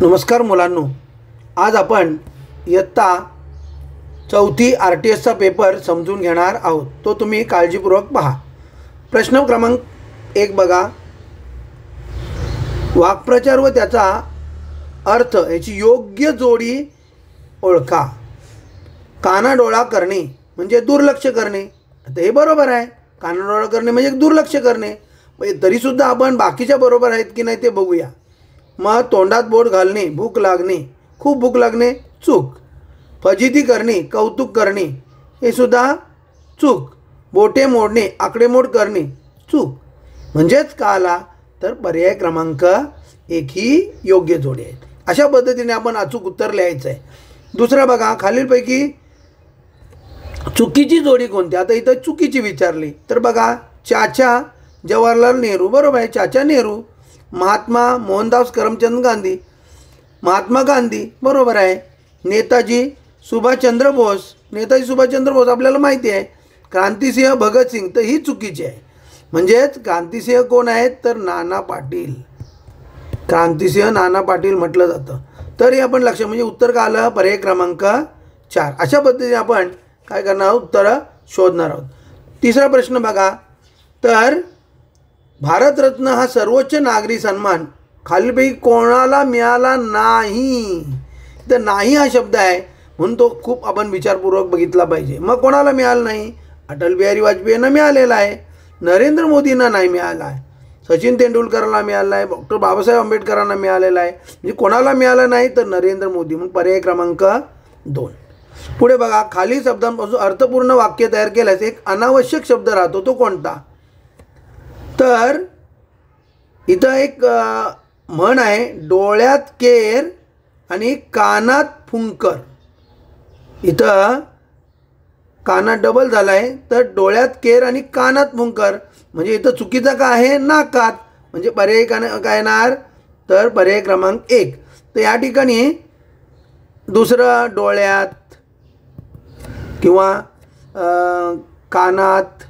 नमस्कार मुलांनो, आज आपण इयत्ता चौथी RTS पेपर समजून घेणार आहोत। तो तुम्ही काळजीपूर्वक पहा। प्रश्न क्रमांक 1 बघा। वाक्प्रचार व त्याचा अर्थ याची योग्य जोडी ओळखा। कानाडोळा करणे म्हणजे दुर्लक्ष करणे। आता हे बरोबर आहे, कानाडोळा करणे म्हणजे दुर्लक्ष करणे। तरी सुद्धा आपण बाकीच्या बरोबर आहेत की नाही ते बघूया। मग तोंडात बोट घालणे, भूक लागणे, खूप भूक लागणे, चूक। फजिती करणे, कौतुक करणे, हे सुद्धा चूक। बोटे मोडणे, आकडेमोड करणे, चूक। म्हणजेच का आला तर पर्याय क्रमांक 1 ही योग्य जोडी आहे। अशा पद्धतीने आपण अचूक उत्तर लिहायचं आहे। दुसरा बघा, खालीलपैकी चुकीची जोडी कोणती? आता इथं चुकीची विचारली तर बघा, चाचा जवाहरलाल नेहरू बरोबर आहे, चाचा नेहरू। महात्मा मोहनदास करमचंद गांधी, महात्मा गांधी बरोबर आहे। नेताजी सुभाषचंद्र बोस, नेताजी सुभाषचंद्र बोस आपल्याला माहिती आहे। क्रांतिसिंह भगतसिंग तर ही चुकीची आहे। म्हणजेच क्रांतिसिंह कोण आहेत तर नाना पाटील, क्रांतिसिंह नाना पाटील म्हटलं जातं। तर हे आपण लक्ष, म्हणजे उत्तर का आलं पर्याय क्रमांक 4। अशा पद्धतीने आपण काय करणार आहोत, उत्तरं शोधणार आहोत। तिसरा प्रश्न बघा, तर भारतरत्न हा सर्वोच्च नागरी सन्मान खालीलपैकी कोणाला मिळाला नाही? तर नाही हा शब्द आहे म्हणून तो खूप आपण विचारपूर्वक बघितला पाहिजे। मग कोणाला मिळाला नाही? अटल बिहारी वाजपेयींना मिळालेला आहे, नरेंद्र मोदींना नाही मिळाला आहे, सचिन तेंडुलकरला मिळाला आहे, डॉक्टर बाबासाहेब आंबेडकरांना मिळालेला आहे। म्हणजे कोणाला मिळालं नाही तर नरेंद्र मोदी, म्हणून पर्याय क्रमांक 2। पुढे बघा, खालील शब्दांपासून अर्थपूर्ण वाक्य तयार केल्यास एक अनावश्यक शब्द राहतो, तो कोणता? तर इथं एक म्हण आहे, डोळ्यात केर आणि कानात फुंकर। इथं कानात डबल झाला आहे, तर डोळ्यात केर आणि कानात फुंकर म्हणजे इथं चुकीचं का आहे? नाकात। म्हणजे पर्याय काय येणार तर पर्याय क्रमांक 1। तर या ठिकाणी दुसरं डोळ्यात किंवा कानात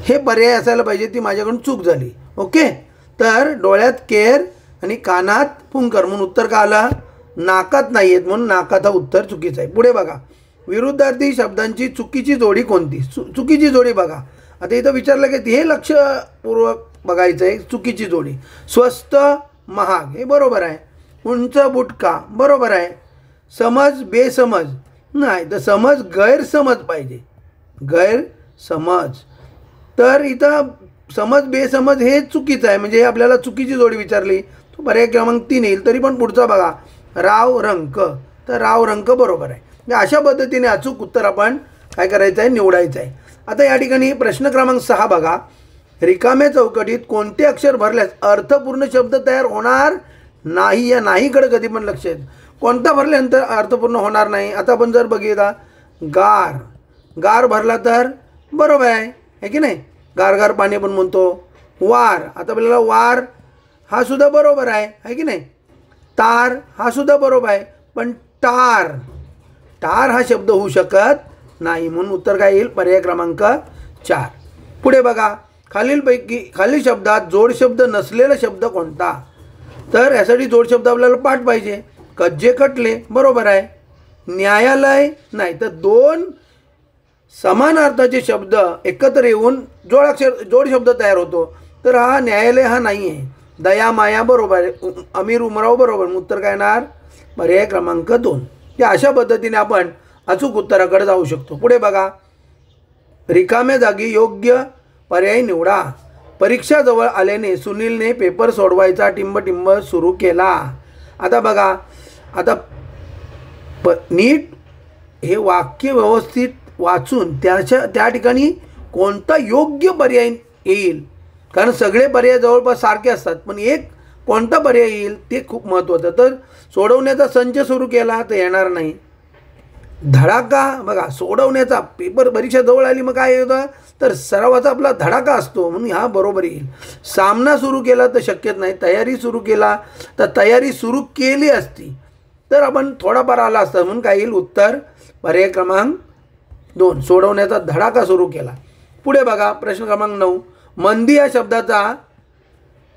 हे पर्याय असायला पाहिजे, ती माझ्याकडून चूक झाली। ओके, तर डोळ्यात केर आणि कानात फुंकर म्हणून उत्तर का आलं? नाकात नाही आहेत, म्हणून नाकात हा उत्तर चुकीचं आहे। पुढे बघा, विरुद्धार्थी शब्दांची चुकीची जोडी कोणती? चुकीची जोडी बघा, आता इथं विचारलं की हे लक्षपूर्वक बघायचं आहे। चुकीची जोडी, स्वस्त महाग हे बरोबर आहे, उंच बुटका बरोबर आहे, समज बेसमज नाही, तर समज गैरसमज पाहिजे, गैरसमज। तर इथं समज बेसमज हे चुकीचं आहे, म्हणजे आपल्याला चुकीची जोडी विचारली, तो पर्याय क्रमांक 3 येईल। तरी पण पुढचा बघा, राव रंक, तर राव रंक बरोबर आहे। म्हणजे अशा पद्धतीने अचूक उत्तर आपण काय करायचं आहे, निवडायचं आहे। आता या ठिकाणी प्रश्न क्रमांक 6 बघा, रिकाम्या चौकटीत कोणते अक्षर भरल्यास अर्थपूर्ण शब्द तयार होणार नाही? या नाहीकडे कधी पण लक्ष आहे, कोणता भरल्यानंतर अर्थपूर्ण होणार नाही? आता आपण जर बघितला, गार, गार भरला तर बरोबर आहे की नाही, गार गार पाणी पण म्हणतो। वार, आता आपल्याला वार हा सुद्धा बरोबर आहे की नाही। तार हा सुद्धा बरोबर आहे, पण टार, टार हा शब्द होऊ शकत नाही, म्हणून उत्तर काय येईल? पर्याय क्रमांक 4। पुढे बघा, खालील शब्दात जोडशब्द नसलेला शब्द कोणता? तर यासाठी जोडशब्द आपल्याला पाठ पाहिजे। कज्जे कटले बरोबर आहे, न्यायालय नाही, तर 2 समान अर्थाचे शब्द एकत्र येऊन जोडशब्द तयार होतो, तर हा न्यायालय हा नाही आहे। दया माया बरोबर आहे, अमीर उमराव बरोबर, उत्तर काय येणार? पर्याय क्रमांक 2। या अशा पद्धतीने आपण अचूक उत्तराकडे जाऊ शकतो। पुढे बघा, रिकाम्या जागी योग्य पर्याय निवडा। परीक्षा जवळ आल्याने सुनीलने पेपर सोडवायचा टिंबटिंब सुरू केला। आता बघा, आता नीट हे वाक्य व्यवस्थित वाचून त्या ठिकाणी कोणता योग्य पर्याय येईल, कारण सगळे पर्याय जवळपास सारखे असतात, पण एक कोणता पर्याय येईल ते खूप महत्त्वाचं। तर सोडवण्याचा संच सुरू केला तर येणार नाही। धडाका बघा, सोडवण्याचा पेपर परीक्षा जवळ आली मग काय होतं तर सरावाचा आपला धडाका असतो, म्हणून हा बरोबर येईल। सामना सुरू केला तर शक्यच नाही, तयारी सुरू केला तर तयारी सुरू केली असती तर आपण थोडाफार आला असता, म्हणून काय येईल? उत्तर पर्याय क्रमांक 2, सोडवण्याचा धडाका सुरू केला। पुढे बघा, प्रश्न क्रमांक 9, मंदी या शब्दाचा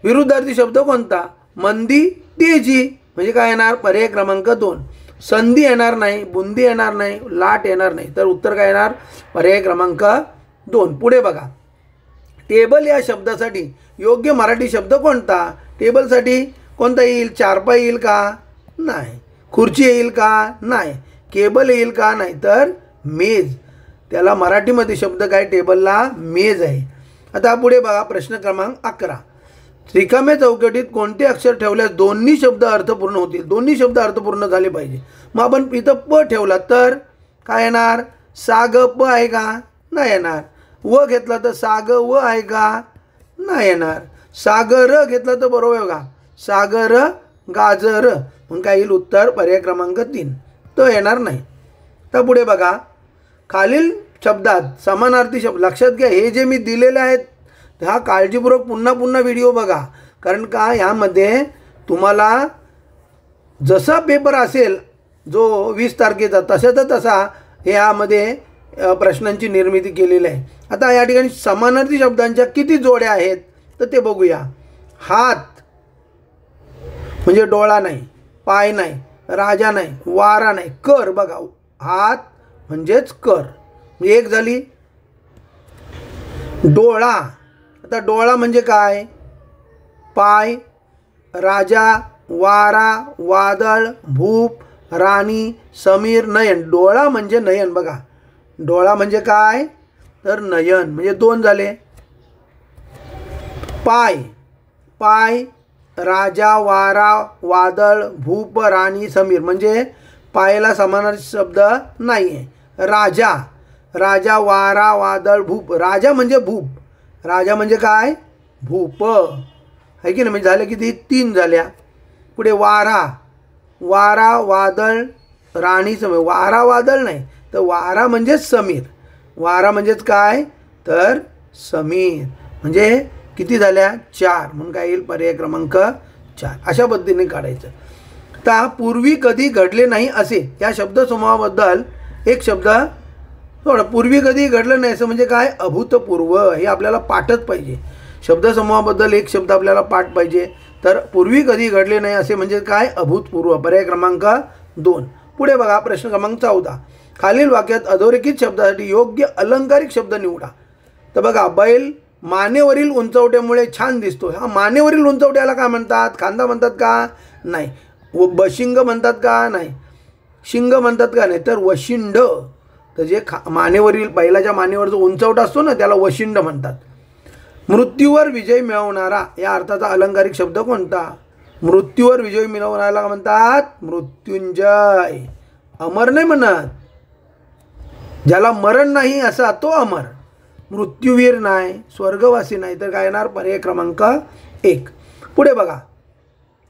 विरुद्धार्थी शब्द कोणता? मंदी तेजी, म्हणजे काय येणार? पर्याय क्रमांक 2. संधी येणार नाही, बुंदी येणार नाही, लाट येणार नाही, तर उत्तर काय येणार? पर्याय क्रमांक 2. पुढे बघा, टेबल या शब्दासाठी योग्य मराठी शब्द कोणता? टेबलसाठी कोणता येईल? चारपाई येईल का? नाही. खुर्ची येईल का? नाही. केबल येईल का? नाही. तर मेज. त्याला मराठीमध्ये शब्द काय? टेबलला मेज आहे. आता पुढे बघा, प्रश्न क्रमांक 11. रिकाम्या चौकटीत कोणते अक्षर ठेवल्यास दोन्ही शब्द अर्थपूर्ण होतील? दोन्ही शब्द अर्थपूर्ण झाले पाहिजे. मग आपण इथं प ठेवला तर काय येणार? साग प आहे का? नाही येणार. व घेतला तर साग व आहे का? नाही येणार. सागर घेतला तर बरोबर आहे का? सागर गाजर. मग काय येईल? उत्तर पर्याय क्रमांक 3. तो येणार नाही. तर पुढे बघा, खालील शब्दात समानार्थी शब्द लक्षात घ्या. हे जे मी दिलेले आहेत हा काळजीपूर्वक पुन्हा पुन्हा व्हिडिओ बघा, कारण का ह्यामध्ये तुम्हाला जसा पेपर असेल जो 20 तारखेचा तसाचा तसा ह्यामध्ये प्रश्नांची निर्मिती केलेली आहे. आता या ठिकाणी समानार्थी शब्दांच्या किती जोड्या आहेत तर ते बघूया. हात म्हणजे डोळा नाही, पाय नाही, राजा नाही, वारा नाही, कर. बघा, हात म्हणजेच कर, एक झाली. डोळा, आता डोळा म्हणजे काय? पाय, राजा, वारा, वादळ, भूप, राणी, समीर, नयन. डोळा म्हणजे नयन. बघा, डोळा म्हणजे काय? तर नयन, म्हणजे 2 झाले. पाय, पाय, राजा, वारा, वादळ, भूप, राणी, समीर, म्हणजे पायाला समानार्थी शब्द नाही आहे. राजा, राजा, वारा, वादळ, भूप. राजा म्हणजे भूप, राजा म्हणजे काय? भूप आहे की नाही? म्हणजे झाले किती? 3 झाल्या. पुढे वारा, वारा, वादळ, राणी, समीर. वारा वादळ नाही, तर वारा म्हणजेच समीर. वारा म्हणजेच काय? तर समीर. म्हणजे किती झाल्या? 4. म्हणून काय येईल? पर्याय क्रमांक 4. अशा पद्धतीने काढायचं. आता पूर्वी कधी घडले नाही असे या शब्दसमूहाबद्दल एक शब्द थोडं. पूर्वी कधी घडलं नाही असं म्हणजे काय? अभूतपूर्व. हे आपल्याला पाठच पाहिजे. शब्दसमूहाबद्दल एक शब्द आपल्याला पाठ पाहिजे. तर पूर्वी कधी घडले नाही असे म्हणजे काय? अभूतपूर्व. पर्याय क्रमांक 2. पुढे बघा, प्रश्न क्रमांक 14. खालील वाक्यात अधोरेखित शब्दासाठी योग्य अलंकारिक शब्द निवडा. तर बघा, बैल मानेवरील उंचवट्यामुळे छान दिसतो. हा मानेवरील उंचवट्याला काय म्हणतात? खांदा म्हणतात का? नाही. बशिंग म्हणतात का? नाही. शिंग म्हणतात का? नाही. तर वशिंड. तर जे मानेवरील, बैलाच्या मानेवर जो उंचवटा असतो ना त्याला वशिंड म्हणतात. मृत्यूवर विजय मिळवणारा या अर्थाचा अलंकारिक शब्द कोणता? मृत्यूवर विजय मिळवणाऱ्याला म्हणतात मृत्युंजय. अमर नाही म्हणत, ज्याला मरण नाही असा तो अमर. मृत्यूवीर नाही, स्वर्गवासी नाही, तर काय येणार? पर्याय क्रमांक 1. पुढे बघा,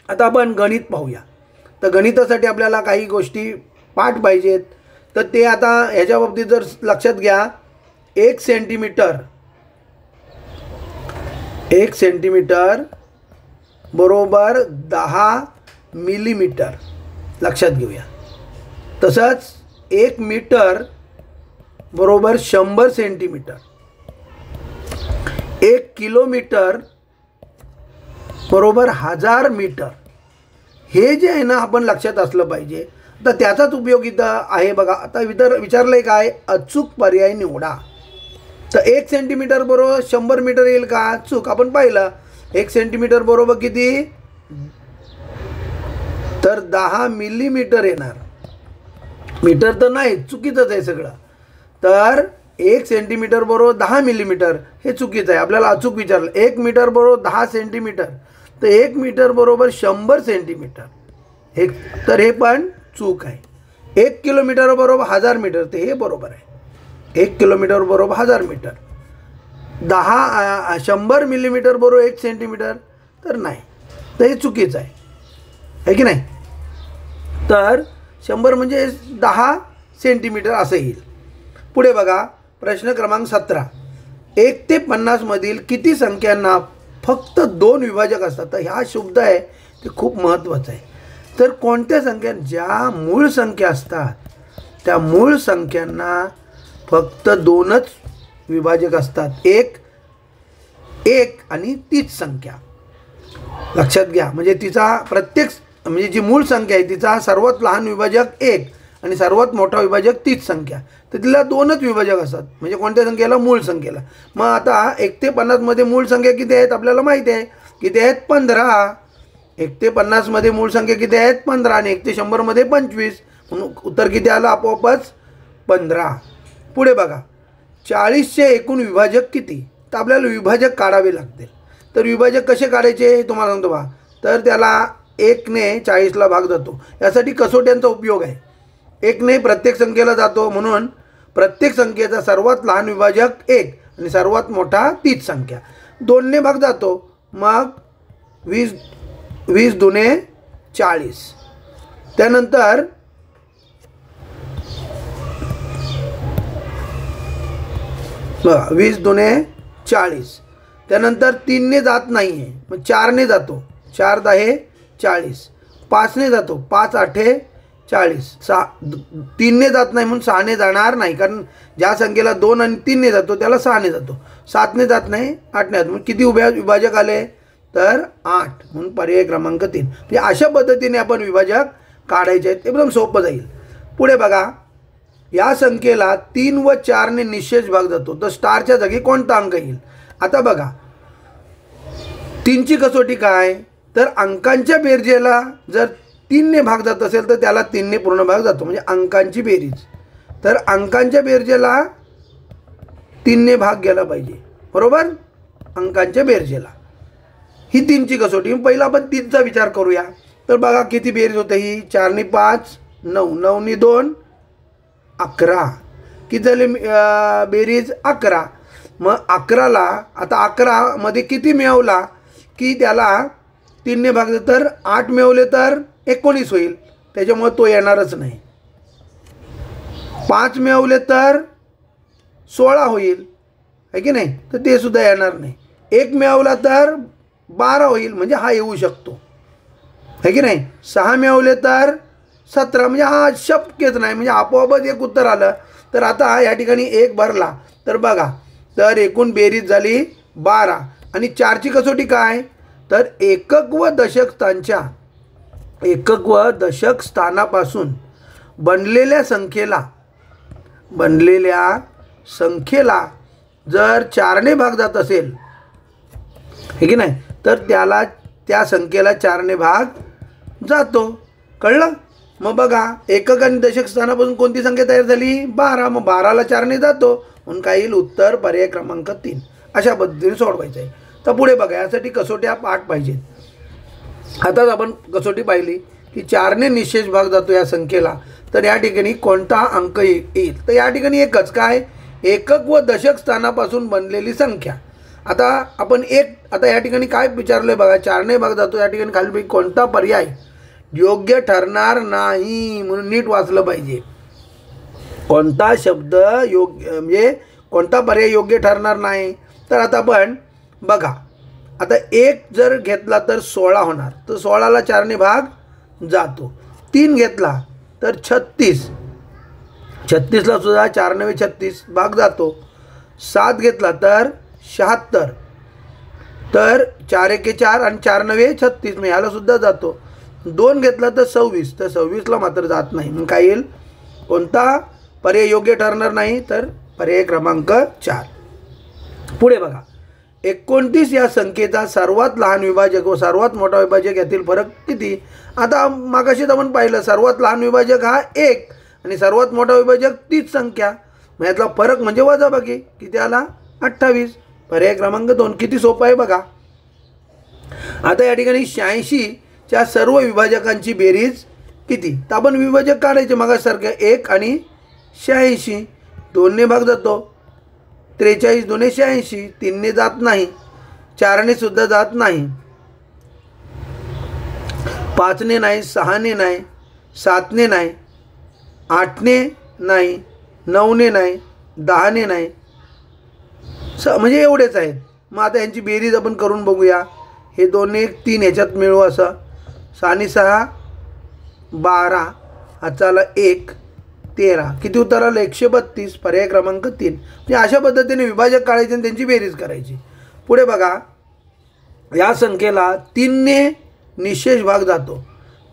आता आपण गणित पाहूया. तर गणितासाठी आपल्याला काही गोष्टी पाठ पाहिजेत. तर ते आता ह्याच्या बाबतीत जर लक्षात घ्या, 1 सेंटीमीटर बरोबर 10 मिलीमीटर लक्षात घेऊया. तसंच 1 मीटर बरोबर 100 सेंटीमीटर. 1 किलोमीटर बरोबर 1000 मीटर. हे जे आहे ना आपण लक्षात असलं पाहिजे. तर त्याचाच उपयोग इथं आहे बघा. आता विचारलंय काय? अचूक पर्याय निवडा. तर 1 सेंटीमीटर बरोबर 100 मीटर येईल का? चूक. आपण पाहिलं 1 सेंटीमीटर बरोबर किती? तर 10 मिलीमीटर येणार. मीटर तर नाही, चुकीचंच आहे सगळं. तर 1 सेंटीमीटर बरोबर 10 मिलीमीटर हे चुकीचं आहे. आपल्याला अचूक विचारलं. 1 मीटर बरोबर 10 सेंटीमीटर, तर 1 मीटर बरोबर 100 सेंटीमीटर. तर हे पण चूक आहे. 1 किलोमीटर बरोबर 1000 मीटर, ते हे बरोबर आहे. 1 किलोमीटर बरोबर 1000 मीटर. 100 मिलीमीटर बरोबर 1 सेंटीमीटर, तर नाही, तर हे चुकीचं आहे की नाही? तर 100 म्हणजे 10 सेंटीमीटर असं येईल. पुढे बघा, प्रश्न क्रमांक 17. 1 ते 50 मधील किती संख्यांना फक्त 2 विभाजक असतात? तर ह्या शब्द आहे ते खूप महत्त्वाचं आहे. तर कोणत्या संख्या? ज्या मूळ संख्या असतात त्या मूळ संख्यांना फक्त 2च विभाजक असतात. एक आणि तीच संख्या लक्षात घ्या. म्हणजे तिचा प्रत्येक म्हणजे जी मूळ संख्या आहे तिचा सर्वात लहान विभाजक 1 आणि सर्वात मोठा विभाजक तीच संख्या, तर तिला 2च विभाजक असतात. म्हणजे कोणत्या संख्येला? मूळ संख्येला. मग आता 1 ते 50 मध्ये मूळ संख्या किती आहेत आपल्याला माहिती आहे. किती आहेत? 15. 1 ते 50 मध्ये मूळ संख्या किती आहेत? 15. आणि 1 ते 100 मध्ये 25. म्हणून उत्तर किती आलं? आपोआपच 15. पुढे बघा, 40चे एकूण विभाजक किती? तर आपल्याला विभाजक काढावे लागतील. तर विभाजक कसे काढायचे तुम्हाला सांगतो बा. तर त्याला 1 ने 40ला भाग जातो. यासाठी कसोट्यांचा उपयोग आहे. 1 ने प्रत्येक संख्येला जातो, म्हणून प्रत्येक संख्येचा सर्वात लहान विभाजक 1 आणि सर्वात मोठा तीच संख्या. 2 ने भाग जातो, मग 20 दुने 40. त्यानंतर 20 दुने 40. त्यानंतर 3 ने जात नाही आहे, मग 4 ने जातो. 4 10 40. 5 ने जातो. 5 8 40. 3 ने जात नाही म्हणून 6 ने जाणार नाही, कारण ज्या संख्येला 2 आणि 3 ने जातो त्याला 6 ने जातो. 7 ने जात नाही, 8 ने जातो. मग किती विभाजक आले? तर 8. म्हणून पर्याय क्रमांक 3. म्हणजे अशा पद्धतीने आपण विभाजक काढायचे आहेत. एकदम सोपं जाईल. पुढे बघा, या संख्येला 3 व 4 ने निशेष भाग जातो, तर स्टारच्या जागी कोणता अंक येईल? आता बघा, 3ची कसोटी काय? तर अंकांच्या बेरजेला जर 3 ने भाग जात असेल तर त्याला 3 ने पूर्ण भाग जातो, म्हणजे अंकांची बेरीज. तर अंकांच्या बेरजेला 3 ने भाग गेला पाहिजे, बरोबर? अंकांच्या बेरजेला ही 3ची कसोटी. पहिला आपण 3चा विचार करूया. तर बघा किती बेरीज होते ही? 4 ने 5 9, 9 ने 2 11. किती झाले बेरीज? 11. मग 11ला आता 11 मध्ये किती मिळवला की त्याला 3 ने भाग, तर 8 मिळवले तर 19 होईल, त्याच्यामुळे तो येणारच नाही. 5 मिळवले तर 16 होईल, आहे की नाही? तर ते सुद्धा येणार नाही. 1 मिळवला तर 12 होईल, म्हणजे हा येऊ शकतो, आहे की नाही? 6 मिळवले तर 17, म्हणजे हा शक्यच नाही, म्हणजे आपोआपच एक उत्तर आलं. तर आता या ठिकाणी 1 भरला तर बघा, तर एकूण बेरीज झाली 12. आणि 4ची कसोटी काय? तर एकक व दशक स्थानापासून बनलेल्या संख्येला जर 4 ने भाग जात असेल, हे की नाही, तर त्याला त्या संख्येला 4 ने भाग जातो. कळलं? मग बघा, एकक आणि दशक स्थानापासून कोणती संख्या तयार झाली? 12. मग 12ला 4 ने जातो, म्हणून काय येईल? उत्तर पर्याय क्रमांक 3. अशा पद्धतीने सोडवायचं आहे. तर पुढे बघा, यासाठी कसोट्या 8 पाहिजेत. आताच आपण कसोटी पाहिली की 4 ने निशेष भाग जातो या संख्येला, तर या ठिकाणी कोणता अंक येईल? तर या ठिकाणी एकच, काय? एकक व दशक स्थानापासून बनलेली संख्या. आता आपण आता या ठिकाणी काय विचारलं बघा, 4 ने भाग जातो, या ठिकाणी खाली कोणता पर्याय योग्य ठरणार नाही, म्हणून नीट वाचलं पाहिजे. कोणता शब्द योग्य, म्हणजे कोणता पर्याय योग्य ठरणार नाही? तर आता आपण बघा, आता 1 जर घेतला तर 16 होणार, तर 16ला 4 ने भाग जातो. 3 घेतला तर 36, 36ला सुद्धा 4 9 36 भाग जातो. 7 घेतला तर 76, तर 4 1 4 आणि 4 9 36, मग ह्याला सुद्धा जातो. 2 घेतला तर 26, तर 26ला मात्र जात नाही. मग काय येईल? कोणता पर्याय योग्य ठरणार नाही? तर पर्याय क्रमांक 4. पुढे बघा, 29 या संख्येचा सर्वात लहान विभाजक व सर्वात मोठा विभाजक यातील फरक किती? आता मागाशीच आपण पाहिलं, सर्वात लहान विभाजक हा 1 आणि सर्वात मोठा विभाजक तीच संख्या. मग यातला फरक म्हणजे वजाबाकी. किती आला? 28. पर्याय क्रमांक 2. किती सोपं आहे बघा. आता या ठिकाणी 86च्या सर्व विभाजकांची बेरीज किती? तर आपण विभाजक काढायचे मागासारखं, 1 आणि 86. 2 ने भाग जातो, 43 2 86. 3 ने जात नाही, 4 ने सुद्धा जात नाही, 5 ने नाही, 6 ने नाही, 7 ने नाही, 8 ने नाही, 9 ने नाही, 10 ने नाही, म्हणजे एवढेच आहेत. मग आता यांची बेरीज आपण करून बघूया. हे 2 ने 1 3 ह्याच्यात मिळवू असं. 6 आणि 6 12, हाचाला 1 13. किती उत्तर आलं? 132. पर्याय क्रमांक 3. म्हणजे अशा पद्धतीने विभाजक काढायचे आणि त्यांची बेरीज करायची. पुढे बघा, या संख्येला 3 ने निशेष भाग जातो,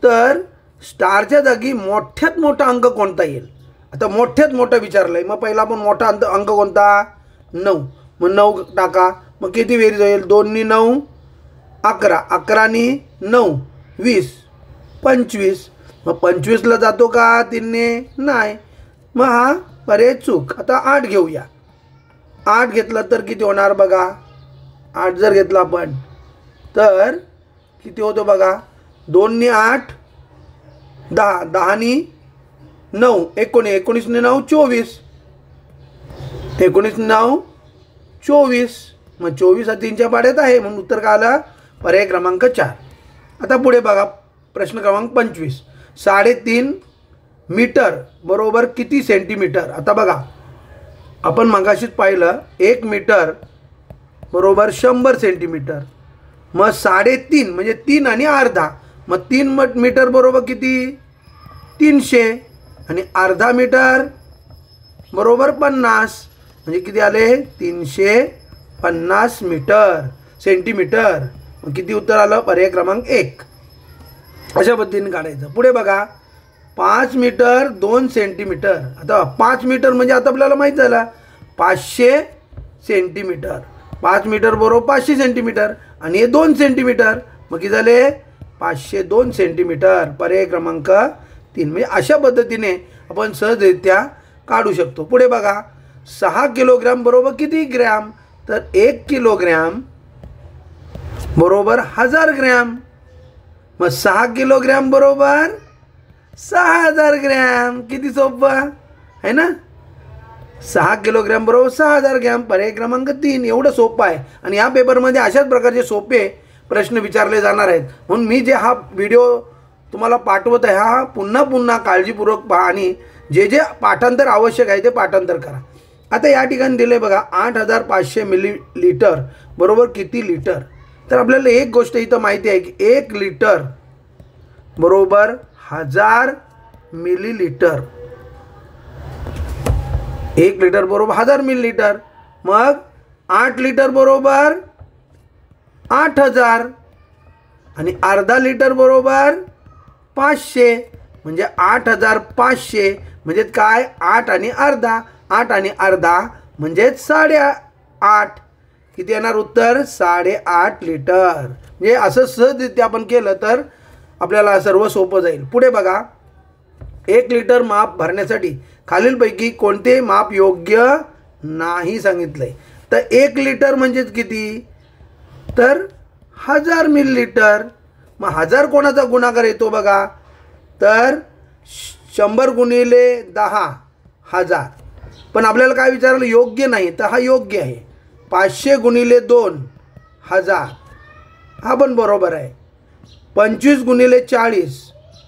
तर स्टारच्या जागी मोठ्यात मोठा अंक कोणता येईल? आता मोठ्यात मोठा विचारलं आहे, मग पहिला आपण मोठा अंक कोणता? 9. मग 9 टाका. मग किती बेरीज होईल? 2 नी 9 11, 11 नी 9 20, 25. मग 25ला जातो का 3 ने? नाही. मग हा पर्याय चूक. आता 8 घेऊया. 8 घेतलं तर किती होणार बघा? 8 जर घेतला आपण तर किती होतो बघा? 2 नी 8 10, 10 नी 9 19, 19 नी 9 24, 19 नी 9 24. मग 24 हा 3च्या पाड्यात आहे, म्हणून उत्तर काय आलं? पर्याय क्रमांक 4. आता पुढे बघा प्रश्न क्रमांक 25. 3.5 मीटर बरोबर किती सेंटीमीटर? आता बघा आपण मगाशीच पाहिलं 1 मीटर बरोबर 100 सेंटीमीटर. मग 3.5 म्हणजे 3 आणि अर्धा. मग 3 मीटर बरोबर किती? 300. आणि अर्धा मीटर बरोबर 50. म्हणजे किती आले? 350 मीटर सेंटीमीटर. मग किती उत्तर आलं? पर्याय क्रमांक 1. अशा पद्धतीने काढायचं. पुढे बघा 5 मीटर 2 सेंटीमीटर. आता 5 मीटर म्हणजे आता आपल्याला माहीत झालं 500 सेंटीमीटर. 5 मीटर बरोबर 500 सेंटीमीटर आणि हे 2 सेंटीमीटर. मग किती झाले? 502 सेंटीमीटर. पर्याय क्रमांक 3. म्हणजे अशा पद्धतीने आपण सहजरित्या काढू शकतो. पुढे बघा 6 किलोग्रॅम बरोबर किती ग्रॅम? तर 1 किलोग्रॅम बरोबर 1000 ग्रॅम. मग 6 किलोग्रॅम बरोबर 6000 ग्रॅम. किती सोपं आहे ना? 6 किलोग्रॅम बरोबर 6000 ग्रॅम. पर्याय क्रमांक 3. एवढं सोपं आहे. आणि या पेपरमध्ये अशाच प्रकारचे सोपे प्रश्न विचारले जाणार आहेत. म्हणून मी जे हा व्हिडिओ तुम्हाला पाठवत आहे हा पुन्हा पुन्हा काळजीपूर्वक पहा आणि जे जे पाठांतर आवश्यक आहे ते पाठांतर करा. आता या ठिकाणी दिले बघा 8500 मिलीलिटर बरोबर किती लिटर? तर आपल्याला एक गोष्ट इथं माहिती आहे की 1 लिटर बरोबर 1000 मिलीलिटर. 1 लिटर बरोबर 1000 मिलीलिटर. मग 8 लिटर बरोबर 8000 आणि अर्धा लिटर बरोबर 500. म्हणजे 8500 म्हणजे काय? 8 आणि अर्धा. 8 आणि अर्धा म्हणजेच 8.5. किती येणार उत्तर? 8.5 लिटर. म्हणजे असं सहजरित्या आपण केलं तर आपल्याला सर्व सोपं जाईल. पुढे बघा 1 लिटर माप भरण्यासाठी खालीलपैकी कोणते माप योग्य नाही सांगितलं आहे? तर 1 लिटर म्हणजेच किती? तर 1000 मिलीलिटर. मग 1000 कोणाचा गुणाकार येतो बघा? तर 100 गुणिले 10 1000. पण आपल्याला काय विचारलं? योग्य नाही. तर हा योग्य आहे. 500 गुणिले 2 1000 हा पण बरोबर आहे. 25 गुणिले 40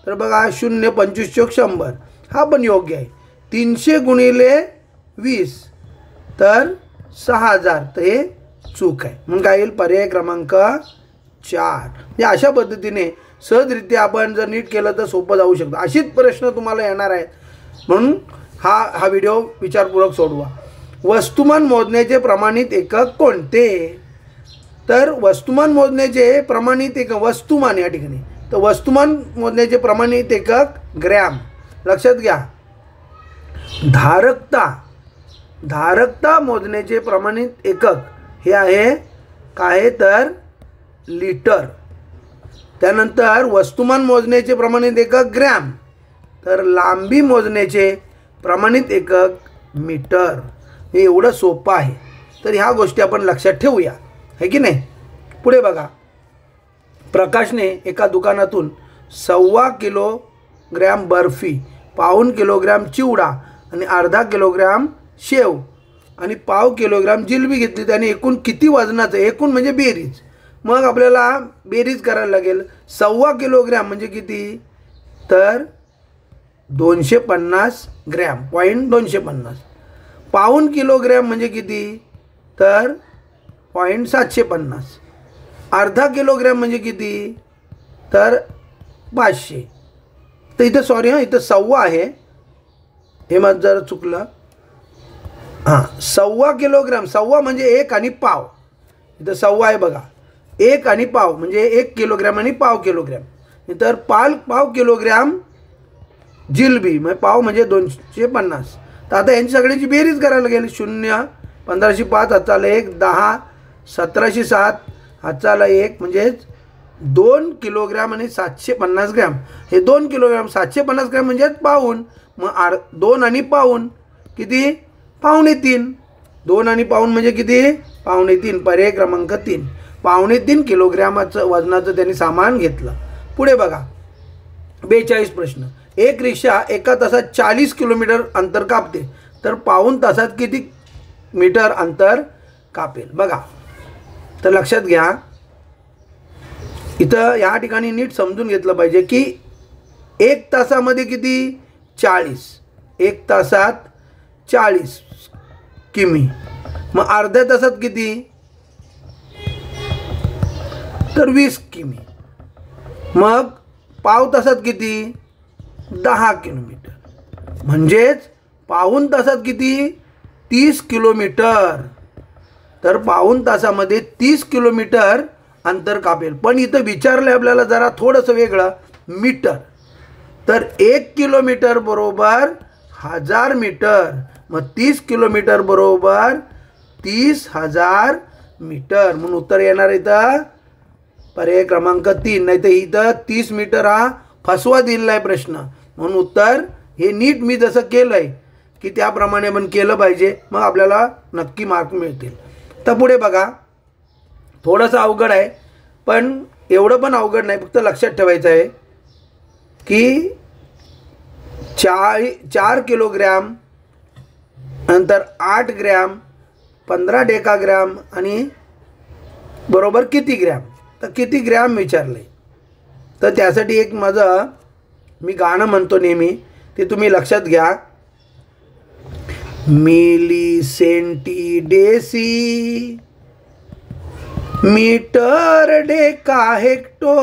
तर बघा 0 25 चौक 100 हा पण योग्य आहे. 300 गुणिले 20 तर 6000 तर हे चूक आहे. म्हणून काय येईल? पर्याय क्रमांक 4. म्हणजे अशा पद्धतीने सहजरित्या आपण जर नीट केलं तर सोपं जाऊ शकतं. अशीच प्रश्न तुम्हाला येणार आहेत. म्हणून हा व्हिडिओ विचारपूर्वक सोडवा. वस्तुमान मोजण्याचे प्रमाणित एकक कोणते? तर वस्तुमान मोजण्याचे प्रमाणित एकक वस्तुमान या ठिकाणी. तर वस्तुमान मोजण्याचे प्रमाणित एकक ग्रॅम. लक्षात घ्या. धारकता मोजण्याचे प्रमाणित एकक हे आहे काय? तर लिटर. त्यानंतर वस्तुमान मोजण्याचे प्रमाणित एकक ग्रॅम. तर लांबी मोजण्याचे प्रमाणित एकक मीटर. हे एवढं सोपं आहे. तर ह्या गोष्टी आपण लक्षात ठेवूया, है की नाही? पुढे बघा प्रकाशने एका दुकानातून 1.25 किलोग्रॅम बर्फी, 1/2 किलोग्रॅम चिवडा आणि अर्धा किलोग्रॅम शेव आणि 1/2 किलोग्रॅम जिलबी घेतली. त्याने एकूण किती वजनाचं? एकूण म्हणजे बेरीज. मग आपल्याला बेरीज करायला लागेल. 1.25 किलोग्रॅम म्हणजे किती? तर 250 ग्रॅम. 250. 1/2 किलोग्रॅम म्हणजे किती? तर 750. अर्धा किलोग्रॅम म्हणजे किती? तर 500. तर इथं सॉरी हां, इथं 1.25 आहे. हे माझं जर चुकलं. हां 1.25 किलोग्रॅम. 1.25 म्हणजे 1 आणि पाव. इथं 1.25 आहे बघा. 1 आणि पाव म्हणजे 1 किलोग्रॅम आणि 1/2 किलोग्रॅम. तर पाव किलोग्रॅम जिलबी, म्हणजे पाव म्हणजे 250. तर आता यांची सगळ्यांची बेरीज करायला गेली. 0, 1505 हाताला 1, 10, 1707 हाताला 1, म्हणजेच 2 किलोग्रॅम आणि 750 ग्रॅम. हे 2 किलोग्रॅम 750 ग्रॅम म्हणजेच पाऊण. मग 2 आणि पाऊण किती? 2.25. 2 आणि पाऊण म्हणजे किती? 2.25. पर्याय क्रमांक 3. 2.25 किलोग्रॅमाचं वजनाचं त्यांनी सामान घेतलं. पुढे बघा 42 प्रश्न. एक रिक्षा एका तासात 40 किलोमीटर अंतर कापते, तर पाऊण तासात किती मीटर अंतर कापेल? बघा, तर लक्षात घ्या, इथं या ठिकाणी नीट समजून घेतलं पाहिजे की 1 तासामध्ये किती? 40. 1 तासात 40 किमी. मग अर्ध्या तासात किती? तर 20 किमी. मग पाव तासात किती? 10 किलोमीटर. म्हणजेच पाऊण तासात किती? 30 किलोमीटर. तर पाऊण तासामध्ये 30 किलोमीटर अंतर कापेल. पण इथं विचारलं आपल्याला जरा थोडंसं वेगळं, मीटर. तर 1 किलोमीटर बरोबर 1000 मीटर. मग 30 किलोमीटर बरोबर 30,000 मीटर. म्हणून उत्तर येणार इथं पर्याय क्रमांक 3. नाही तर इथं 30 मीटर हा फसवा दिलेला आहे प्रश्न. म्हणून उत्तर हे नीट मी जसं केलं आहे की त्याप्रमाणे पण केलं पाहिजे, मग आपल्याला नक्की मार्क मिळतील. तर पुढे बघा, थोडंसं अवघड आहे, पण एवढं पण अवघड नाही. फक्त लक्षात ठेवायचं आहे की 4 किलोग्रॅम नंतर 8 ग्रॅम, 15 डेकाग्रॅम आणि बरोबर किती ग्रॅम. तर किती ग्रॅम विचारलं आहे. तर त्यासाठी एक माझं मी गाणं म्हणतो नेहमी, ते तुम्ही लक्षात घ्या. Milli centi deci metre deca hecto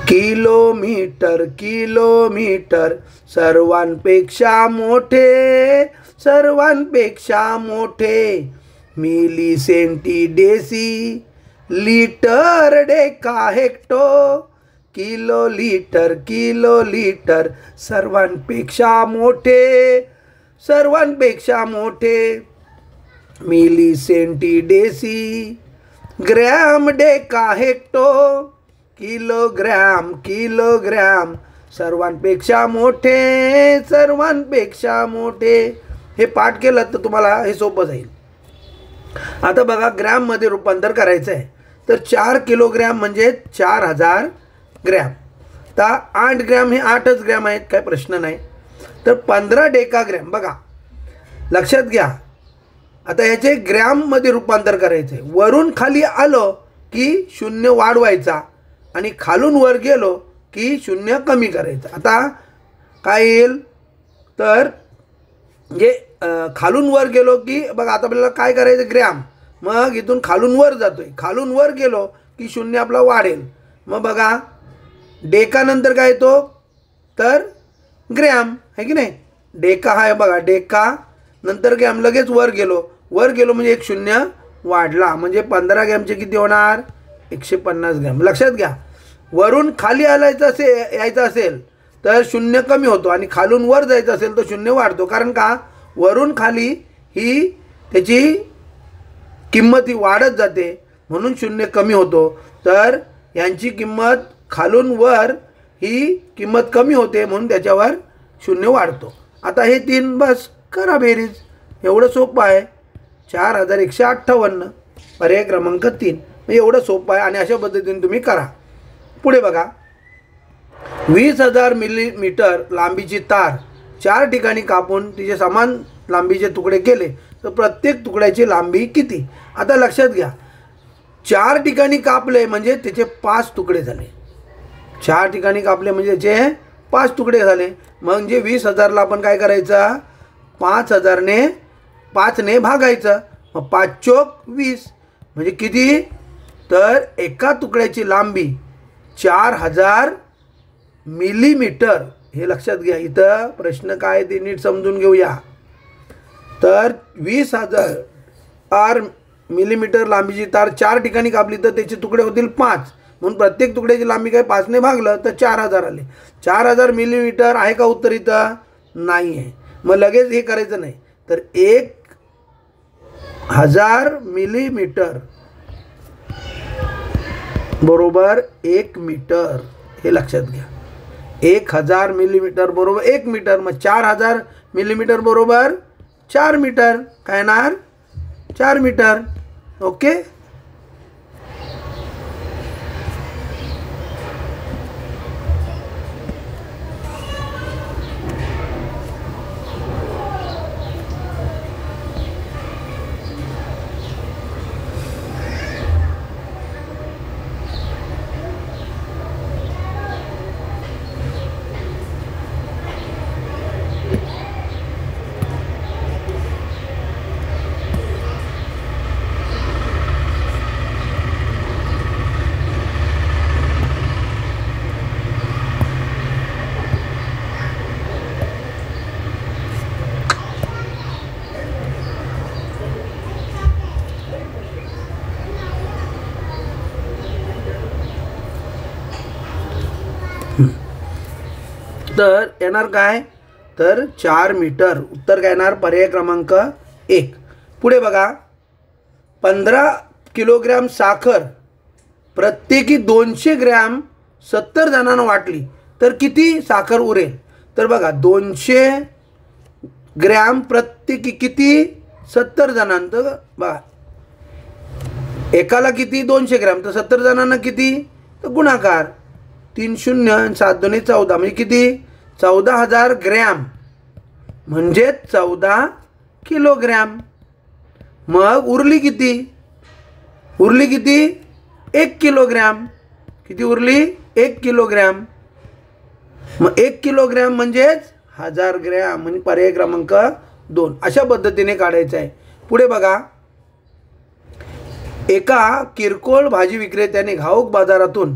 kilometre kilometre सर्वांपेक्षा मोठे सर्वांपेक्षा मोठे. Milli centi deci litre deca hecto kilo litre सर्वांपेक्षा मोठे सर्वांपेक्षा मोठे. Milli centi deci gram deca hecto kilogram सर्वांपेक्षा मोठे सर्वांपेक्षा मोठे. हे पाठ केलं तर तुम्हाला हे सोपं जाईल. आता बघा, ग्रॅममध्ये रूपांतर करायचं आहे. तर 4 किलोग्रॅम म्हणजे 4000 ग्रॅम. तर 8 ग्रॅम हे 8च ग्रॅम आहेत, काय प्रश्न नाही. तर 15 डेकाग्रॅम. बघा लक्षात घ्या, आता ह्याचे ग्रॅममध्ये रूपांतर करायचं आहे. वरून खाली आलो की 0 वाढवायचा आणि खालून वर गेलो की 0 कमी करायचा. आता काय येईल? तर म्हणजे खालून वर गेलो की बघा, आता आपल्याला काय करायचं? ग्रॅम. मग इथून खालून वर जातोय, खालून वर गेलो की 0 आपला वाढेल. मग बघा, डेका नंतर काय येतो? तर ग्रॅम आहे की नाही. डेका हा आहे बघा, डेका नंतर ग्रॅम, लगेच वर गेलो म्हणजे 1 0 वाढला. म्हणजे 15 ग्रॅमचे किती होणार? 150 ग्रॅम. लक्षात घ्या, वरून खाली यायचं असेल तर 0 कमी होतो आणि खालून वर जायचं असेल तर 0 वाढतो. कारण का? वरून खाली ही त्याची किंमत ही वाढत जाते, म्हणून 0 कमी होतो. तर यांची किंमत खालून वर ही किंमत कमी होते, म्हणून त्याच्यावर 0 वाढतो. आता हे 3 बस करा बेरीज, एवढं सोपं आहे. 4158 पर्याय क्रमांक 3. एवढं सोपं आहे आणि अशा पद्धतीने तुम्ही करा. पुढे बघा, 20,000 मिलीमीटर लांबीची तार 4 ठिकाणी कापून तिचे समान लांबीचे तुकडे केले तर प्रत्येक तुकड्याची लांबी किती? आता लक्षात घ्या, 4 ठिकाणी कापले म्हणजे त्याचे 5 तुकडे झाले. 4 ठिकाणी कापले म्हणजे त्याचे 5 तुकडे झाले. म्हणजे 20,000ला आपण काय करायचं? 5,000ने 5ने भागायचं. मग 5 चोक 20 म्हणजे किती? तर एका तुकड्याची लांबी 4000 मिलीमीटर. हे लक्षात घ्या. इथं प्रश्न काय ते नीट समजून घेऊया. तर 20,000 मिलीमीटर लांबीची तार 4 ठिकाणी कापली तर त्याचे तुकडे होतील 5. म्हणून प्रत्येक तुकड्याची लांबी काय 5ने भागलं तर 4000 आले. 4000 मिलीमीटर आहे का उत्तर इथं? नाही आहे. मग लगेच हे करायचं नाही. तर 1000 मिलीमीटर बरोबर 1 मीटर, हे लक्षात घ्या. 1000 मिलीमीटर बरोबर 1 मीटर. मग 4000 मिलीमीटर बरोबर 4 मीटर. काय येणार? 4 मीटर. ओके. तर येणार काय? तर 4 मीटर. उत्तर काय येणार? पर्याय क्रमांक 1. पुढे बघा. 15 किलोग्रॅम साखर प्रत्येकी 200 ग्रॅम 70 जणांना वाटली तर किती साखर उरेल? तर बघा 200 ग्रॅम प्रत्येकी किती? 70 जणांचं. बघा एकाला किती? 200 ग्रॅम. तर 70 जणांना किती? तर गुणाकार 3 0 7 2 14 म्हणजे किती? 14000 ग्रॅम म्हणजे 14 किलोग्रॅम. मग उरली किती? उरली किती? 1 किलोग्रॅम. किती उरली? 1 किलोग्रॅम. मग 1 किलोग्रॅम म्हणजेच 1000 ग्रॅम म्हणजे पर्याय क्रमांक 2. अशा पद्धतीने काढायचं आहे. पुढे बघा. एका किरकोळ भाजी विक्रेत्याने घाऊक बाजारातून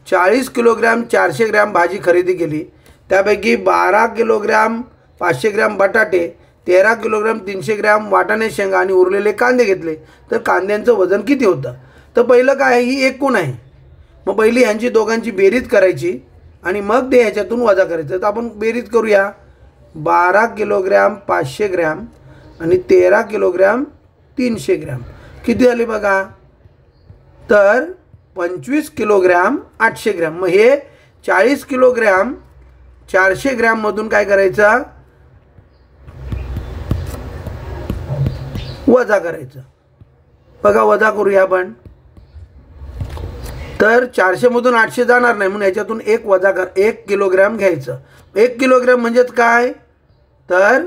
40 किलोग्रॅम 400 ग्रॅम भाजी खरेदी केली. त्यापैकी 12 किलोग्रॅम 500 ग्रॅम बटाटे, 13 किलोग्रॅम 300 ग्रॅम वाटाणे शेंगा आणि उरलेले कांदे घेतले. तर कांद्यांचं वजन किती होतं? तर पहिलं काय? ही एकूण आहे. मग पहिली ह्यांची दोघांची बेरीज करायची आणि मग ते ह्याच्यातून वजा करायचं. तर आपण बेरीज करूया. 12 किलोग्रॅम 500 ग्रॅम आणि 13 किलोग्रॅम 300 ग्रॅम किती झाले बघा? तर 25 किलोग्रॅम 800 ग्रॅम. मग हे 40 किलोग्रॅम 400 ग्रॅममधून काय करायचं? वजा करायचं. बघा वजा करूया आपण. तर 400मधून 800 जाणार नाही म्हणून ह्याच्यातून 1 वजा कर. 1 किलोग्रॅम घ्यायचं. 1 किलोग्रॅम म्हणजेच काय? तर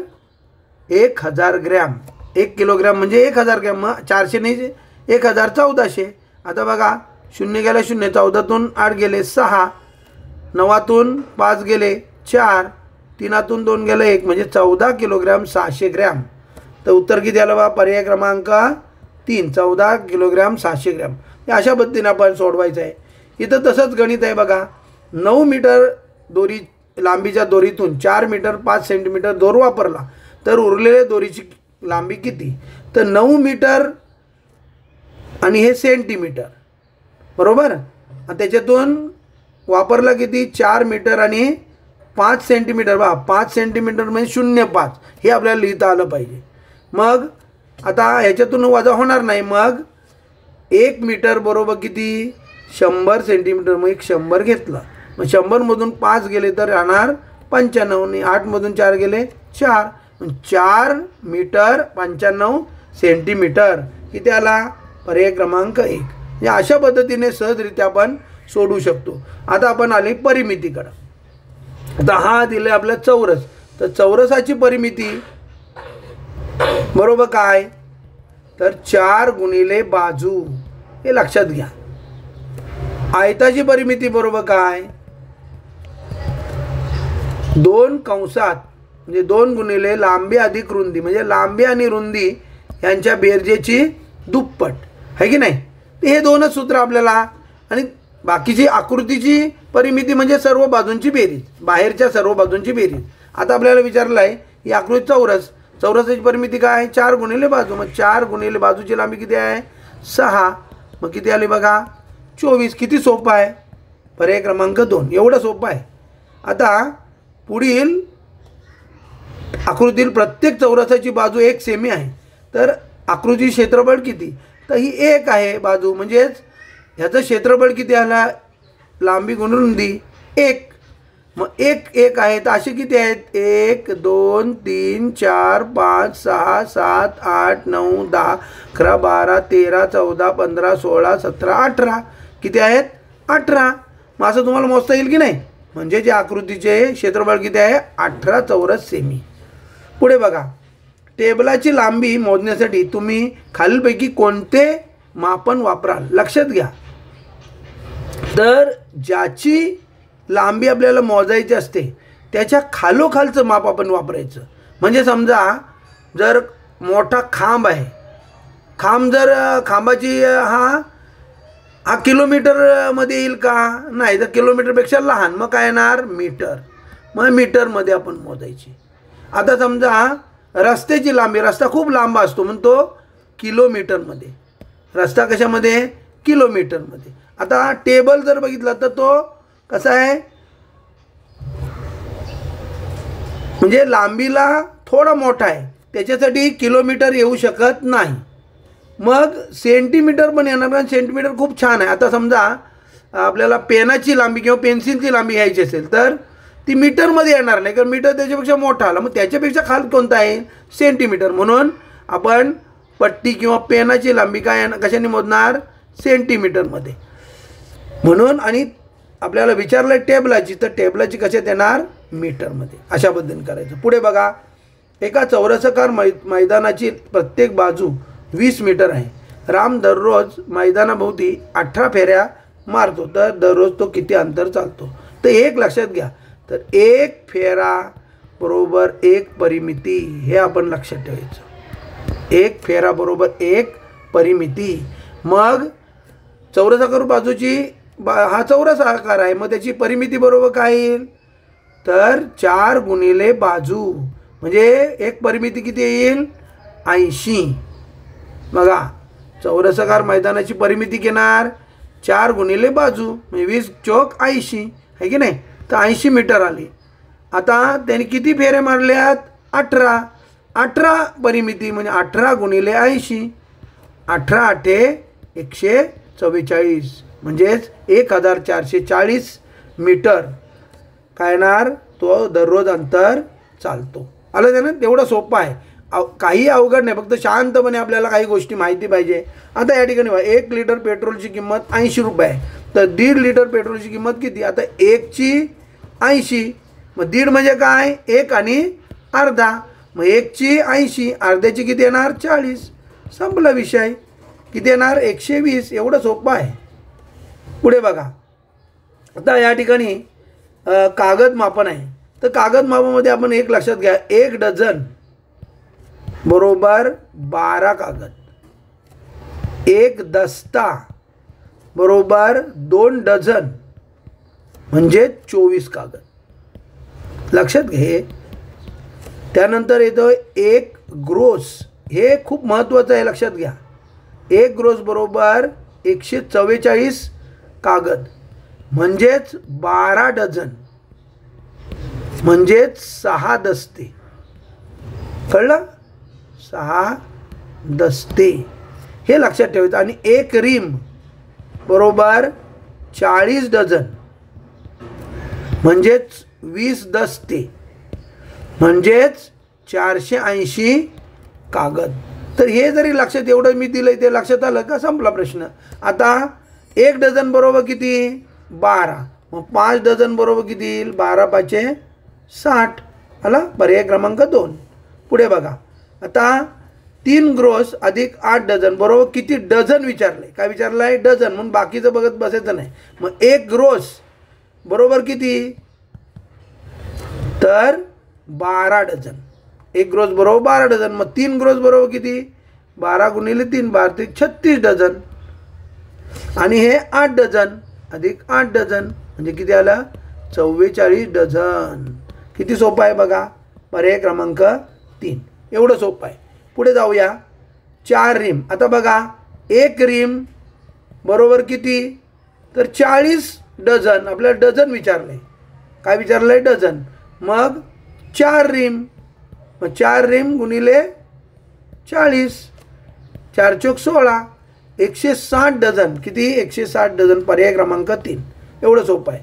1000 ग्रॅम. 1 किलोग्रॅम म्हणजे 1000 ग्रॅम. मग 400 नाही 1000 1400. आता बघा 0 गेला 0, 14तून 8 गेले 6, 9तून 5 गेले 4, 3तून 2 गेले 1 म्हणजे 14 किलोग्रॅम 600 ग्रॅम. तर उत्तर किती आलं बा? पर्याय क्रमांक 3. 14 किलोग्रॅम 600 ग्रॅम. हे अशा पद्धतीने आपण सोडवायचं आहे. इथं तसंच गणित आहे बघा. 9 मीटर दोरी लांबीच्या दोरीतून 4 मीटर 5 सेंटीमीटर दोर वापरला तर उरलेल्या दोरीची लांबी किती? तर 9 मीटर आणि हे सेंटीमीटर बरोबर. त्याच्यातून वापरला किती? 4 मीटर आणि 5 सेंटीमीटर. बा 5 सेंटीमीटर म्हणजे 0.5 हे आपल्याला लिहिता आलं पाहिजे. मग आता ह्याच्यातून वजा होणार नाही. मग 1 मीटर बरोबर किती? 100 सेंटीमीटर. मग 100 घेतला. मग 100मधून 5 गेले तर राहणार 95 आणि 8मधून 4 गेले 4. 4 मीटर 95 सेंटीमीटर किती आला? पर्याय क्रमांक 1. म्हणजे अशा पद्धतीने सहजरित्या आपण सोडवू शकतो. आता आपण आले परिमितीकडे. आता हा दिले आपल्या चौरस. तर चौरसाची परिमिती बरोबर काय? तर 4 गुणिले बाजू. हे लक्षात घ्या. आयताची परिमिती बरोबर काय? 2 कंसात म्हणजे 2 गुणिले लांबी अधिक रुंदी म्हणजे लांबी आणि रुंदी यांच्या बेरजेची दुप्पट आहे की नाही. हे दोनच सूत्र आपल्याला. आणि बाकीची आकृतीची परिमिती म्हणजे सर्व बाजूंची बेरीज, बाहेरच्या सर्व बाजूंची बेरीज. आता आपल्याला विचारलं आहे ही आकृती चौरस. चौरसाची परिमिती काय? 4 गुणिले बाजू. मग 4 गुणिले बाजूची लांबी किती आहे? 6. मग किती आली बघा? 24. किती सोपं आहे. पर्याय क्रमांक 2. एवढं सोपं आहे. आता पुढील आकृतीतील प्रत्येक चौरसाची बाजू 1 सेमी आहे. तर आकृती क्षेत्रफळ किती. तर ही 1 आहे बाजू, म्हणजेच ह्याचं क्षेत्रफळ किती आला, लांबी गुणिले रुंदी 1. मग 1 आहे. तर असे किती आहेत, 1 2 3 4 5 6 7 8 9 10 11 12 13 14 15 16 17 18. किती आहेत, 18. मग असं तुम्हाला मोजता येईल की नाही. म्हणजे जे आकृतीचे क्षेत्रफळ किती आहे, 18 चौरस सेमी. पुढे बघा, टेबलाची लांबी मोजण्यासाठी तुम्ही खालीलपैकी कोणते मापन वापराल. लक्षात घ्या, तर ज्याची लांबी आपल्याला मोजायची असते त्याच्या खालोखालचं माप आपण वापरायचं. म्हणजे समजा जर मोठा खांब आहे, जर खांबाची हा किलोमीटरमध्ये येईल का, नाही, तर किलोमीटरपेक्षा लहान, मग काय येणार, मीटर. मग मीटरमध्ये आपण मोजायची. आता समजा रस्त्याची लांबी, रस्ता खूप लांब असतो म्हणून तो किलोमीटरमध्ये, रस्ता कशामध्ये, किलोमीटरमध्ये. आता टेबल जर बघितला तर तो कसा आहे, म्हणजे लांबीला थोडा मोठा आहे, त्याच्यासाठी किलोमीटर येऊ शकत नाही. मग सेंटीमीटर पण येणार, कारण सेंटीमीटर खूप छान आहे. आता समजा आपल्याला पेनाची लांबी किंवा पेन्सिलची लांबी घ्यायची असेल तर ती मीटरमध्ये येणार नाही, कारण मीटर त्याच्यापेक्षा मोठा आला. मग त्याच्यापेक्षा खाल कोणता आहे, सेंटीमीटर. म्हणून आपण पट्टी किंवा पेनाची लांबी काय कशाने मोजणार, सेंटीमीटरमध्ये. म्हणून आणि आपल्याला विचारलं टेबलाची, तर टेबलाची कशात येणार, मीटरमध्ये. अशा पद्धतीने करायचं. पुढे बघा, एका चौरसाकार मैदानाची प्रत्येक बाजू 20 मीटर आहे. राम दररोज मैदानाभोवती 18 फेऱ्या मारतो, तर दररोज तो किती अंतर चालतो. तर एक लक्षात घ्या, तर 1 फेरा बरोबर 1 परिमिती, हे आपण लक्षात ठेवायचं. 1 फेरा बरोबर 1 परिमिती. मग चौरसाकार बाजूची हा चौरस आकार आहे, मग त्याची परिमिती बरोबर काय येईल, तर 4 गुणिले बाजू, म्हणजे एक परिमिती किती येईल, 80. बघा, चौरसाकार मैदानाची परिमिती घेणार 4 गुणिले बाजू, म्हणजे 20 चौक 80 आहे की नाही. तर 80 मीटर आली. आता त्याने किती फेरे मारल्यात, 18. 18 परिमिती म्हणजे 18 गुणिले 80, 18 आठे 144, म्हणजेच 1440 मीटर काय येणार, तो दररोज अंतर चालतो. आलं त्यानं, तेवढं सोपं आहे. काही अवघड नाही, फक्त शांतपणे आपल्याला काही गोष्टी माहिती पाहिजे. आता या ठिकाणी 1 लिटर पेट्रोलची किंमत 80 रुपये आहे, तर 1.5 लिटर पेट्रोलची किंमत किती. आता 1ची 80, मग 1.5 म्हणजे काय, 1 आणि अर्धा, मग 1ची 80, अर्ध्याची किती येणार, 40. संपला विषय. किती येणार, 120. एवढं सोपं आहे. पुढे बघा, आता या ठिकाणी कागद मापन आहे. तर कागद मापामध्ये आपण एक लक्षात घ्या, 1 डझन बरोबर 12 कागद, 1 दस्ता बरोबर 2 डझन म्हणजे 24 कागद. लक्षात घे. त्यानंतर येतो 1 ग्रोस, हे खूप महत्त्वाचं आहे, लक्षात घ्या. 1 ग्रोस बरोबर 144 कागद, म्हणजेच 12 डझन म्हणजेच 6 दस्ते. कळलं, 6 दस्ते हे लक्षात ठेवायचं. आणि 1 रिम बरोबर 40 डझन म्हणजेच 20 दस्ते, म्हणजेच 480 कागद. तर हे जरी लक्षात, एवढं मी दिलं ते लक्षात आलं का, संपला प्रश्न. आता 1 डझन बरोबर किती, 12. मग 5 डझन बरोबर किती येईल, 12 5 60. आला पर्याय क्रमांक 2. पुढे बघा, आता 3 ग्रोस अधिक 8 डझन बरोबर किती डझन विचारले. काय विचारलं आहे, डझन, म्हणून बाकीचं बघत बसायचं नाही. मग 1 ग्रोस बरोबर किती, तर 12 डझन. 1 ग्रोस बरोबर 12 डझन. मग 3 ग्रोस बरोबर किती, 12 गुणिले 3 12 36 डझन. आणि हे 8 डझन अधिक 8 डझन म्हणजे किती आलं, 44 डझन. किती सोपं आहे बघा, पर्याय क्रमांक 3. एवढं सोपं आहे. पुढे जाऊया, 4 रिम. आता बघा, 1 रिम बरोबर किती, तर 40 डझन, आपल्याला डझन विचारलं आहे. काय विचारलं आहे? डझन. मग 4 रिम, मग 4 रिम गुणिले 40, 4 चोक 16, 160 डझन. किती? 160 डझन. पर्याय क्रमांक 3. एवढं सोपं आहे.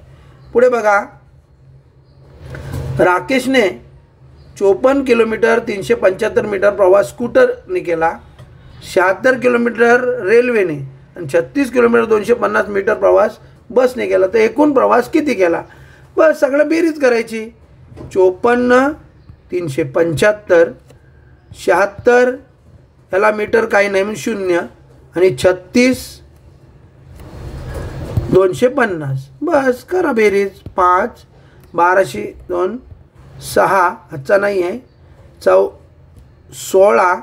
पुढे बघा, राकेशने 54 किलोमीटर 375 मीटर प्रवास स्कूटरने केला, 76 किलोमीटर रेल्वेने आणि 36 किलोमीटर 250 मीटर प्रवास बसने केला. तर एकूण प्रवास किती केला? बस सगळं बेरीज करायची. 54 375, 76 ह्याला मीटर काही नाही म्हणून 0 आणि 36 250. बस करा बेरीज. 5 12 2 6 हातचा नाही आहे, 16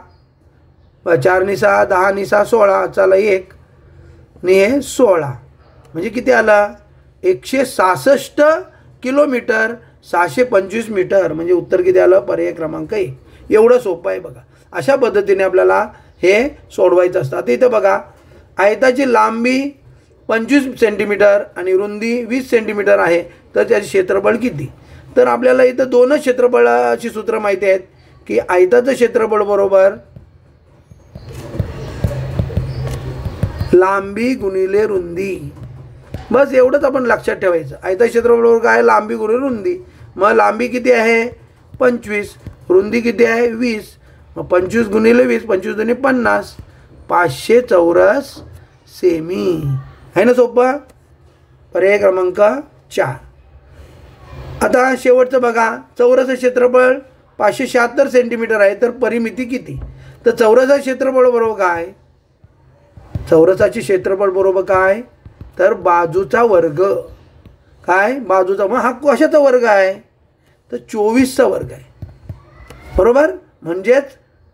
4 नि 6 10 नि 6 16 हातचाला 1 आणि हे 16 म्हणजे किती आलं? 166 किलोमीटर 625 मीटर. म्हणजे उत्तर किती आलं? पर्याय क्रमांक 1. एवढं सोपं आहे बघा. अशा पद्धतीने आपल्याला हे सोडवायचं असतं. आता इथं बघा, आयताची लांबी 25 सेंटीमीटर आणि रुंदी 20 सेंटीमीटर आहे, तर त्याचे क्षेत्रफळ किती? तर आपल्याला इथं दोनच क्षेत्रफळाची सूत्र माहिती आहेत की आयताचं क्षेत्रफळ बरोबर लांबी गुणिले रुंदी. बस एवढंच आपण लक्षात ठेवायचं. आयताचं क्षेत्रफळ बरोबर काय? लांबी गुणिले रुंदी. मग लांबी किती आहे? 25, रुंदी किती आहे? 20. मग 25 गुणिले 20, 25 दुनी 50, 500 चौरस सेमी. आहे ना सोपं? पर्याय क्रमांक 4. आता शेवटचं बघा, चौरस क्षेत्रफळ 576 सेंटीमीटर आहे, तर परिमिती किती? तर चौरसाचं क्षेत्रफळ बरोबर काय? चौरसाचे क्षेत्रफळ बरोबर काय? तर बाजूचा वर्ग. काय? बाजूचा. मग हा कशाचा वर्ग आहे? तर 24चा वर्ग आहे. बरोबर? म्हणजेच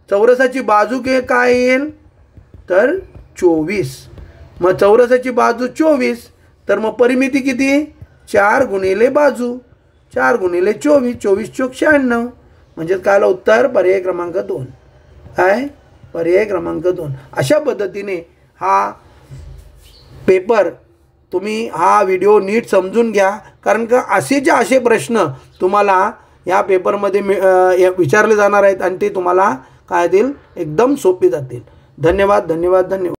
चौरसाची बाजू काय येईल? तर 24. मग चौरसाची बाजू 24, तर मग परिमिती किती? 4 गुणिले बाजू, 4 गुणिले 24, 24 चोक 96. म्हणजे काय आलं उत्तर? पर्याय क्रमांक 2. काय? पर्याय क्रमांक 2. अशा पद्धतीने हा पेपर तुम्ही हा व्हिडिओ नीट समजून घ्या, कारण का असे प्रश्न तुम्हाला या पेपरमध्ये विचारले जाणार आहेत आणि ते तुम्हाला काय देईल? एकदम सोपे जातील. धन्यवाद, धन्यवाद, धन्यवाद.